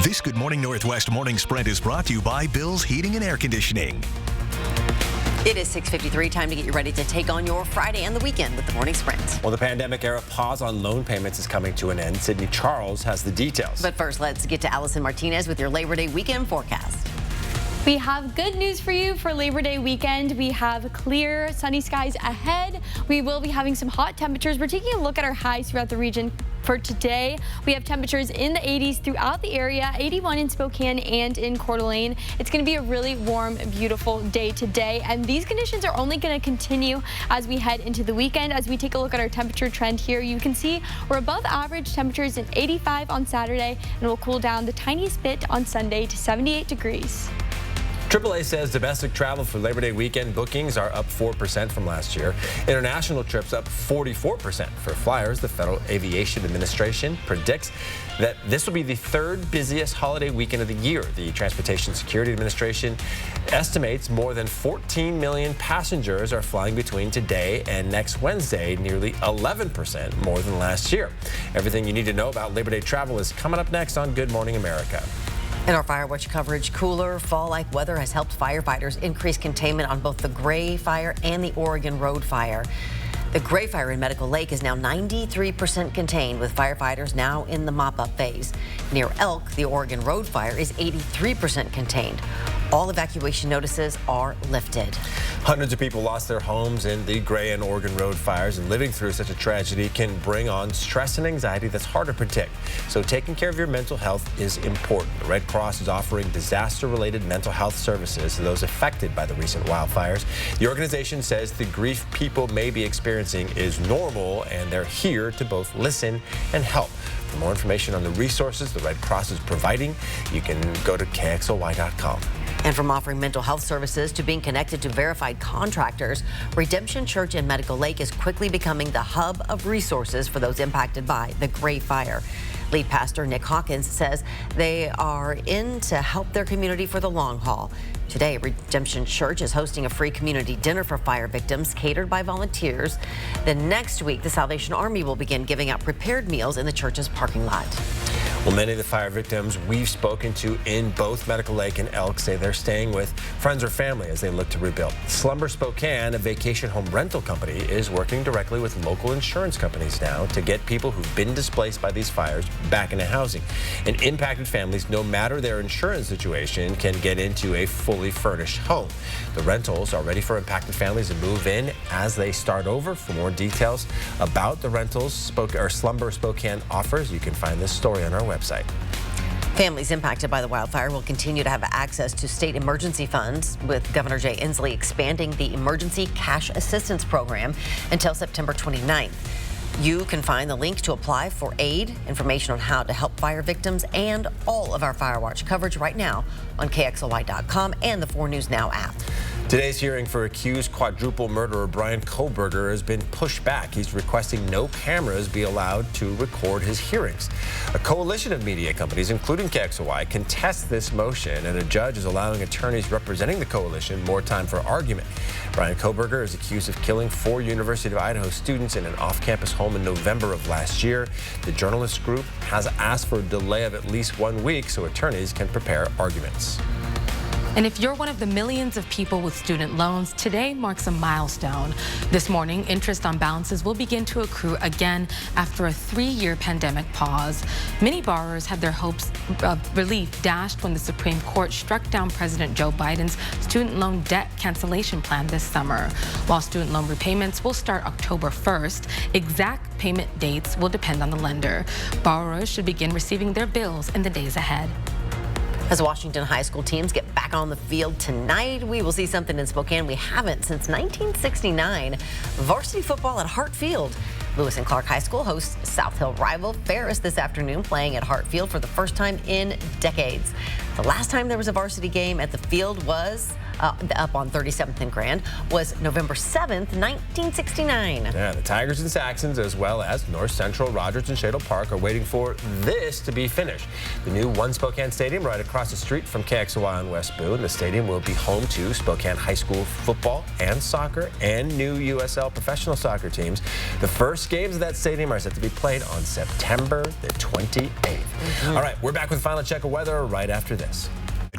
This Good Morning Northwest Morning Sprint is brought to you by Bill's Heating and Air Conditioning. It is 6:53, time to get you ready to take on your Friday and the weekend with the Morning Sprint. Well, the pandemic-era pause on loan payments is coming to an end. Sydney Charles has the details. But first, let's get to Allison Martinez with your Labor Day weekend forecast. We have good news for you for Labor Day weekend. We have clear, sunny skies ahead. We will be having some hot temperatures. We're taking a look at our highs throughout the region. For today, we have temperatures in the 80s throughout the area, 81 in Spokane and in Coeur d'Alene. It's going to be a really warm, beautiful day today, and these conditions are only going to continue as we head into the weekend. As we take a look at our temperature trend here, you can see we're above average temperatures in 85 on Saturday, and we'll cool down the tiniest bit on Sunday to 78 degrees. AAA says domestic travel for Labor Day weekend bookings are up 4% from last year. International trips up 44%. For flyers, the Federal Aviation Administration predicts that this will be the third busiest holiday weekend of the year. The Transportation Security Administration estimates more than 14 million passengers are flying between today and next Wednesday, nearly 11% more than last year. Everything you need to know about Labor Day travel is coming up next on Good Morning America. In our Fire Watch coverage, cooler fall-like weather has helped firefighters increase containment on both the Gray Fire and the Oregon Road Fire. The Gray Fire in Medical Lake is now 93% contained, with firefighters now in the mop-up phase. Near Elk, the Oregon Road Fire is 83% contained. All evacuation notices are lifted. Hundreds of people lost their homes in the Gray and Oregon Road fires, and living through such a tragedy can bring on stress and anxiety that's hard to predict. So taking care of your mental health is important. The Red Cross is offering disaster-related mental health services to those affected by the recent wildfires. The organization says the grief people may be experiencing is normal, and they're here to both listen and help. For more information on the resources the Red Cross is providing, you can go to KXLY.com. And from offering mental health services to being connected to verified contractors, Redemption Church in Medical Lake is quickly becoming the hub of resources for those impacted by the Gray Fire. Lead pastor Nick Hawkins says they are in to help their community for the long haul. Today, Redemption Church is hosting a free community dinner for fire victims catered by volunteers. Then next week, the Salvation Army will begin giving out prepared meals in the church's parking lot. Well, many of the fire victims we've spoken to in both Medical Lake and Elk say they're staying with friends or family as they look to rebuild. Slumber Spokane, a vacation home rental company, is working directly with local insurance companies now to get people who've been displaced by these fires back into housing. And impacted families, no matter their insurance situation, can get into a fully furnished home. The rentals are ready for impacted families to move in as they start over. For more details about the rentals Slumber Spokane offers, you can find this story on our website. Families impacted by the wildfire will continue to have access to state emergency funds, with Governor Jay Inslee expanding the Emergency Cash Assistance Program until September 29th. You can find the link to apply for aid, information on how to help fire victims, and all of our Fire Watch coverage right now on KXLY.com and the 4 News Now app. Today's hearing for accused quadruple murderer Bryan Kohberger has been pushed back. He's requesting no cameras be allowed to record his hearings. A coalition of media companies, including KXLY, contest this motion, and a judge is allowing attorneys representing the coalition more time for argument. Bryan Kohberger is accused of killing 4 University of Idaho students in an off-campus home in November of last year. The journalist group has asked for a delay of at least 1 week so attorneys can prepare arguments. And if you're one of the millions of people with student loans, today marks a milestone. This morning, interest on balances will begin to accrue again after a 3-year pandemic pause. Many borrowers had their hopes of relief dashed when the Supreme Court struck down President Joe Biden's student loan debt cancellation plan this summer. While student loan repayments will start October 1st, exact payment dates will depend on the lender. Borrowers should begin receiving their bills in the days ahead. As Washington high school teams get back on the field tonight, we will see something in Spokane we haven't since 1969. Varsity football at Hart Field. Lewis and Clark High School hosts South Hill rival Ferris this afternoon, playing at Hart Field for the first time in decades. The last time there was a varsity game at the field was up on 37th and Grand, was November 7th, 1969. Yeah, the Tigers and Saxons, as well as North Central, Rogers, and Shadle Park are waiting for this to be finished. The new One Spokane Stadium right across the street from KXOY on West Boone. The stadium will be home to Spokane High School football and soccer and new USL professional soccer teams. The first games of that stadium are set to be played on September the 28th. All right, we're back with a final check of weather right after this.